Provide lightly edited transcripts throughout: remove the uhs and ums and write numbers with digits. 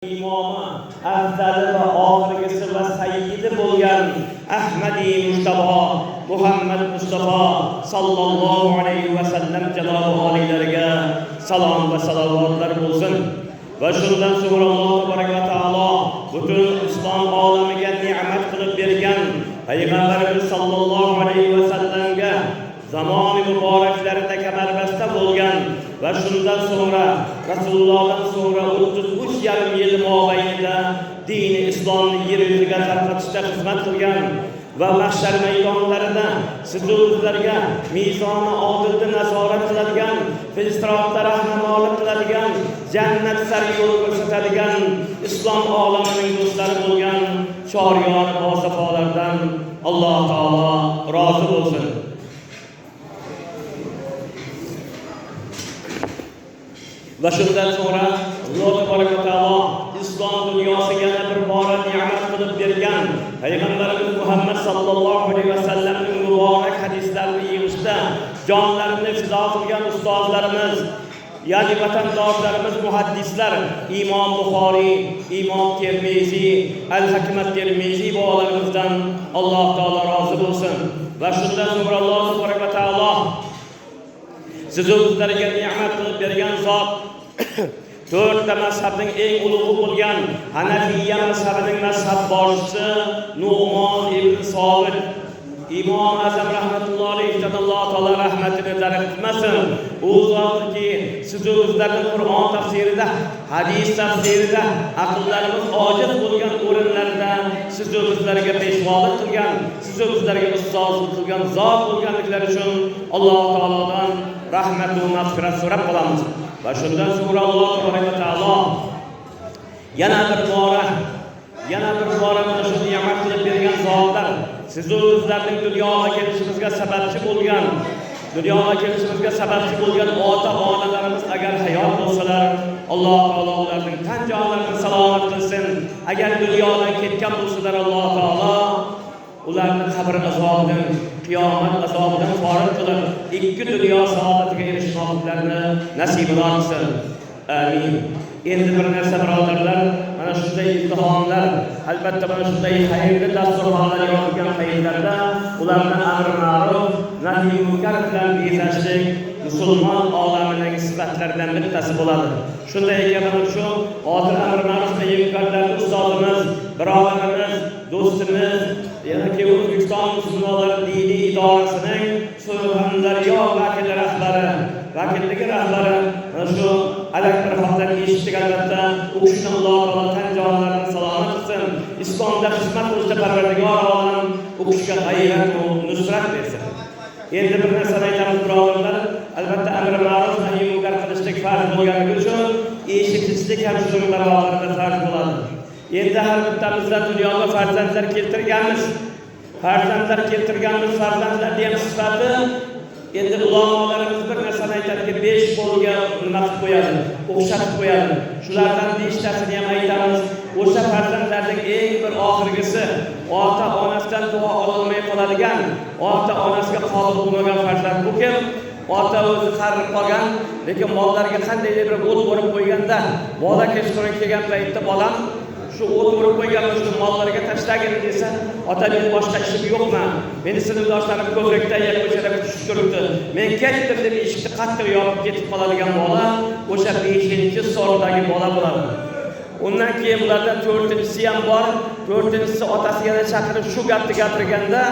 İmamı, afzali va oxirgisi va sayyidi bo'lgan Ahmadi Mustafa, Muhammad Mustafa sallallohu alayhi va sallam janobi oliylariga salom va salovatlar bo'lsin. Va shundan so'ng Alloh tabaraka va taolo butun islom olamiga ne'mat qilib bergan payg'ambarimiz sallallohu alayhi va sallamga zamoni muboraklarida kamarbasta bo'lgan va shundan so'ngra Rasulullohdan so'ngra 33,5 yil mobaynida dini islomni yer yuziga tarqatishda xizmat qilgan va mahshar maydonlarida sizlarga mizoni odilda nazorat qiladigan, filstrotda rahnamolik qiladigan, jannat sari yo'l ko'rsatadigan islom olamining do'stlari bo'lgan shoriyon bosafolardan Alloh taolo rozi bo'lsin. Va shundan so'ngra Alloh tabaraka va taolo islom dunyosiga yana bir bora ne'mat qilib bergan payg'ambarimiz Muhammad sallallohu alayhi va sallamning muborak hadislarini yig'ishda jonlarini fido qilgan ustozlarimiz, ya'ni vatandoshlarimiz muhaddislar Imom Buxoriy, Imom Termiziy, Al-Hakim at-Termiziy bolarimizdan Alloh taolo rozi bo'lsin. Va shundan so'ngra Alloh tabaraka va taolo sizlarga ne'mat qilib bergan zot to'rtta mazhabning eng ulug'i bo'lgan Hanafiya mazhabining mazhab boshchisi Nu'mon ibn Sobit Imom Azam rahmatullohi alayhi Alloh taolo rahmatini darajatmasin. U zotki sizlarning Qur'on tafsirida, hadis tafsirida aqllarimiz ojiz bo'lgan o'rinlarda sizlarga peshvolik qilgan, sizlarga ustozlik qilgan zot bo'lganliklari uchun Alloh taolodan rahmat va mag'firat so'rab qolamiz. Va shundan so'ngra Alloh taolo yana bir bora mana shu ne'mat qilib bergan zotlar sizlarning dunyoga kelishimizga sababchi bo'lgan ota-onalarimiz agar hayot bo'lsalar, Alloh taolo ularning tan jonlarini salomat qilsin. Agar dunyodan ketgan bo'lsalar, Alloh taolo ularni qabr azobidan, qiyomat azobidan forig' qilib, ikki dunyo saodatiga erishmoqlarini nasib qilsin. Amin. Endi bir narsa birodarlar, mana shunday imtihonlar, albatta mana shunday xayrli dasturxonlar yopilgan paytlarda ularni amr ma'ruf, nahy munkar bilan bezashlik musulmon olamining sifatlaridan bittasi bo'ladi. Shunday ekan mana shu hozir amr ma'ruf nahy munkarlar ustozimiz, birodarimiz, do'stimiz, ya'ni O'zbekiston musulmonlar diniy idorasining Surxondaryo vakilligi rahbari shu alakbar xotdan eshitdik. Albatta u kishini Alloh taolo tan jonlarini salomat qilsin. Islomda xizmat qilishda Parvardigor olam u kishiga g'ayrat va nusrat bersin. Endi bir narsani aytamiz birodarlar, albatta amr ma'ruf nahy munkar qilishlik farz bo'lganligi uchun eshitishlik ham shu barobarida farz bo'ladi. Endi har bittamizdan dunyoga farzandlar keltirganmiz. Farzandlarning ham sifati endi ulamolarimiz bir narsani aytadiki, 5 qo'lga nima qilib qo'yadi, o'xshatib qo'yadi. Shulardan 5tasini ham aytamiz. O'sha farzandlarning eng bir oxirgisi ota-onasidan duo ololmay qoladigan, ota-onasiga qobil bo'lmagan farzand bu kim? Ota o'zi qarib qolgan, lekin mollarga qandaydir bir o't o'rib qo'yganda, bola kechqurun kelgan paytda bolam shu o't o'rib qo'ygan shu mollarga tashlagin desa, ota men boshqa ishim yo'qmi? Meni sinfdoshlarim ko'krakda ko'chada kutishib turibdi. Men ketdim deb eshikni qattiq yopib ketib qoladigan bola o'sha 5-so'rdagi bola bo'ladi. Undan keyin ulardan 4-si ham bor. 4-si otasi yana chaqirib shu gapni gapirganda,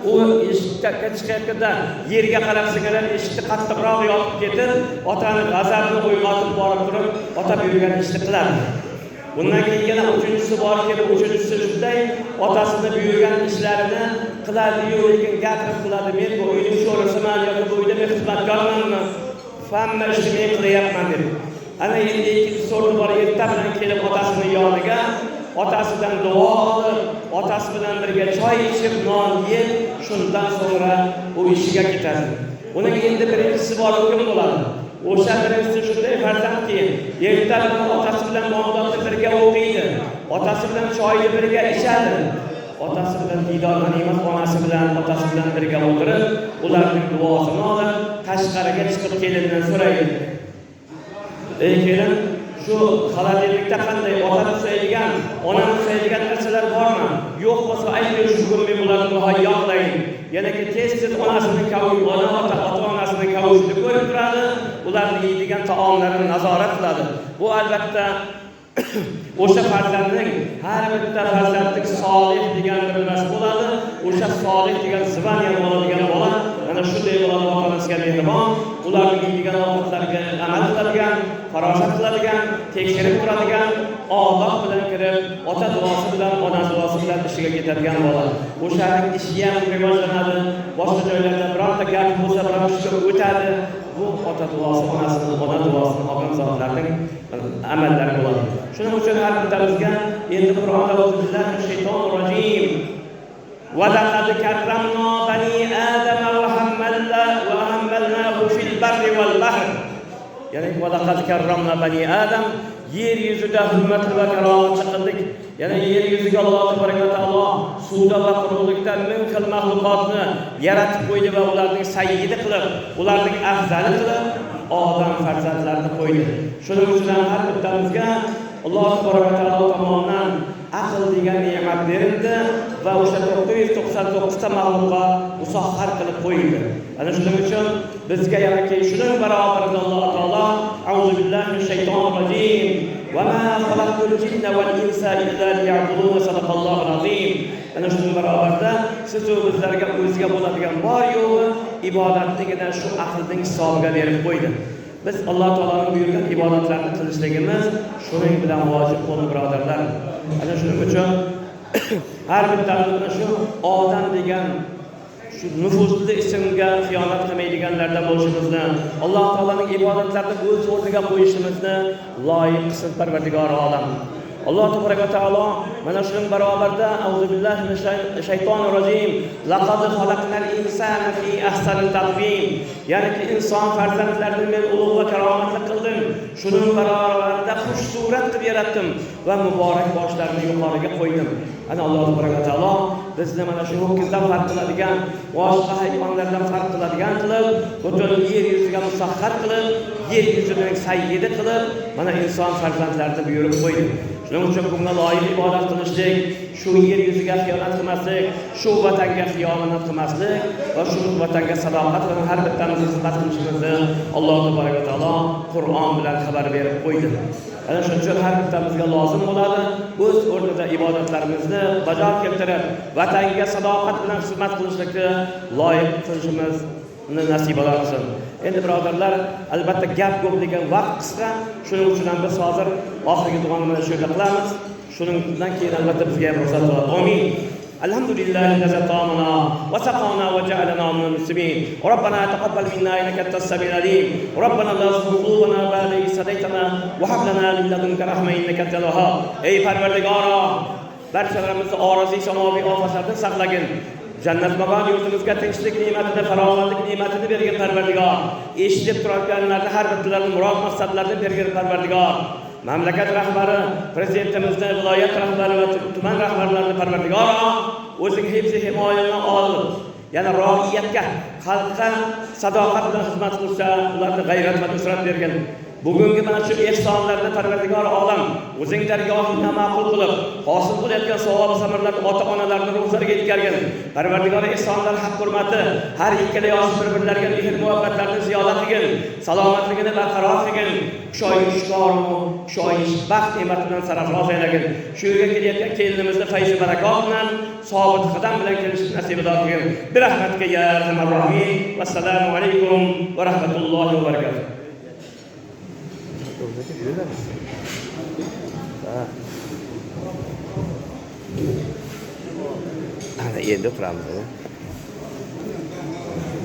u eshikka chiqayotganda yerga qarab singalar eshikni qattiqroq yopib ketib, otani g'azabini uyg'otib borib turib, ota buyurgan ishni qiladi. Bundan keyin yana 3-si borki, 3-si shunday otasini buyurgan ishlarini qiladi-yu, lekin gapirib qiladi. Men bu uyning sho'risiman yoki bu uyda men xizmatkormanmi? Hamma ishni men qilyapman deb. Ana endi ikkinchi so'ri bor, erta bilan kelib otasini yoniga, otasidan duo olib, otasi bilan birga choy ichib, non yeb, shundan so'ngra u ishiga ketadi. Uning endi birinchisi bor, kim bo'ladi? O'sha birinchisi shunday farzandki, erta bilan otasi bilan bomdodda birga o'qiydi, otasi bilan choyni birga ichadi, otasi bilan diydordan emas, onasi bilan, otasi bilan birga o'tirib, ularning duosini olib, tashqariga chiqib kelindan so'raydi. Ey kelin, shu xolodilnikda qanday ota tuzaydigan, ona tuzaydigan narsalar bormi? Yo'q bo'lsa aytib shu kun men bularni muhayyo qilayin. Yana tez onasini ota-onasini kavushini ko'rib turadi, ularni yeydigan taomlarini nazorat qiladi. Bu albatta o'sha farzandning har bitta farzandlik solih degan bir narsa bo'ladi. O'sha solih degan zvaniya bo'ladigan bola mana shunday bo'ladi, ota-onasiga mehribon, ularning yeydigan ovqatlariga amal qiladigan, farosat qiladigan, tekshirib turadigan, odob bilan kirib, ota duosi bilan, ona duosi bilan ishiga ketadigan bola. O'shaning ishi ham rivojlanadi, boshqa joylarda birorta gap bo'lsa, biror ishga o'tadi. Bu ota duosi, onasini, ona duosini olgan zotlarning amallari bo'ladi. Shuning uchun har bittamizga endi Qur'onda o'zimizdan shaytonir rojim va laqad karramna bani adama va hammalnahu fil barri wal bahr. Ya'ni va laqad karramna bani adam, yer yuzida hurmat va karomat qildik. Ya'ni yer yuziga Alloh tabaraka va taolo suvda va quruqlikda ming xil mahluqotni yaratib qo'ydi va ularning sayyidi qilib, ularning afzali qilib odam farzandlarini qo'ydi. Shuning uchun har bittamizga Alloh tabaraka va taolo tomonidan aql degan ne'mat berildi va o'sha 999 ta mahluqqa musohhar qilib qo'yildi. Ana shuning uchun bizga yana shuning barobarida Alloh taolo a'udhu billahi minash shaytonir rojim va ma xalaqtul jinna wal insa illa liya'budun sadaqallohul azim. Ana shuning barobarida siz bizlarga o'ziga bo'ladigan bor yo'g'i ibodatligina shu aqlning hisobiga berib qo'ydi. Biz Alloh taoloning buyurgan ibodatlarni qilishligimiz shuning bilan vojib bo'ldi, birodarlar. Ana shuning uchun har bittamiz shu odam degan shu nufuzli ismga xiyonat qilmaydiganlardan bo'lishimizni, Alloh taoloning ibodatlarini o'z o'rniga qo'yishimizni loyiq qilsin Parvardigor olam. Alloh tabaraka va taolo mana shuning barobarida auzu billahi minash shaytonir rojim laqad xalaqnal insana fi ahsanil taqvim. Ya'ni inson farzandlarini men ulug' va karomatli qildim. Shuning barobarida xush surat qilib yaratdim va muborak boshlarini yuqoriga qo'ydim. Ana Alloh tabaraka va taolo bizni mana shu ho'kizdan farq qiladigan, boshqa hayvonlardan farq qiladigan qilib, butun yer yuziga musahhar qilib, yer yuzining sayyidi qilib, mana inson farzandlarini buyurib qo'ydi. Shuning uchun bunga loyiq ibodat qilishlik, shu yer yuziga xiyonat qilmaslik, shu vatanga xiyonat qilmaslik va shu vatanga sadoqat bilan har bittamiz xizmat qilishimizni Alloh tabaraka va taolo Qur'on bilan xabar berib qo'ydi. Ana shuning uchun har bittamizga lozim bo'ladi o'z o'rnida ibodatlarimizni bajo keltirib, vatanga sadoqat bilan xizmat qilishlikni loyiq qilishimiz nasib bo'lsin. Endi birodarlar, albatta gap ko'p degan vaqt qisqa. Shuning uchun ham biz hozir oxirgi duoni mana shu yerda qilamiz. Shuningdan keyin albatta bizga ruxsat bo'ladi. Amin. Alhamdulillahi allazi at'amana wa saqana wa ja'alana minal muslimin. Rabbana taqabbal minna innaka antas samiul alim. Rabbana la tuzigh qulubana ba'da idh hadaytana wa hab lana min ladunka rahmatan innaka antal wahhab. Ey Parvardigoro, barchalarimizni oriziy samoviy ofatlardan saqlagin. Jannat magon yurtimizga tinchlik ne'matini, farovonlik ne'matini bergan Parvardigor. Eshitib turganlarni har birlarini murod maqsadlarini bergan Parvardigor. Mamlakat rahbari, prezidentimizni, viloyat rahbari va tuman rahbarlarini Parvardigor o'zing hifz himoyadan olib, yana ro'iyatga, xalqqa sadoqat bilan xizmat qilsa, ularga g'ayrat va nusrat bergan. Bugungi mana shu ehsonlarni Parvardigor olam o'zing dargohingda ma'qul qilib, hosil bo'layotgan savob samarlarni ota-onalarning ruhlariga yetkazgan. Parvardigor ehsonlar haq hurmati har ikkala yosh bir-birlariga mehr muhabbatlarni ziyoda qilgin, salomatligini barqaror qilgin, shoyish baxt ne'mati bilan sarafroz aylagin. Shu yerga kelayotgan kelinimizni fayz barakot bilan sobit qadam bilan kelishni nasib qilgin. Bir rahmatga ya arhamar rohim. Assalomu alaykum va rahmatullohi va barakatuh. Ana endi turamiz.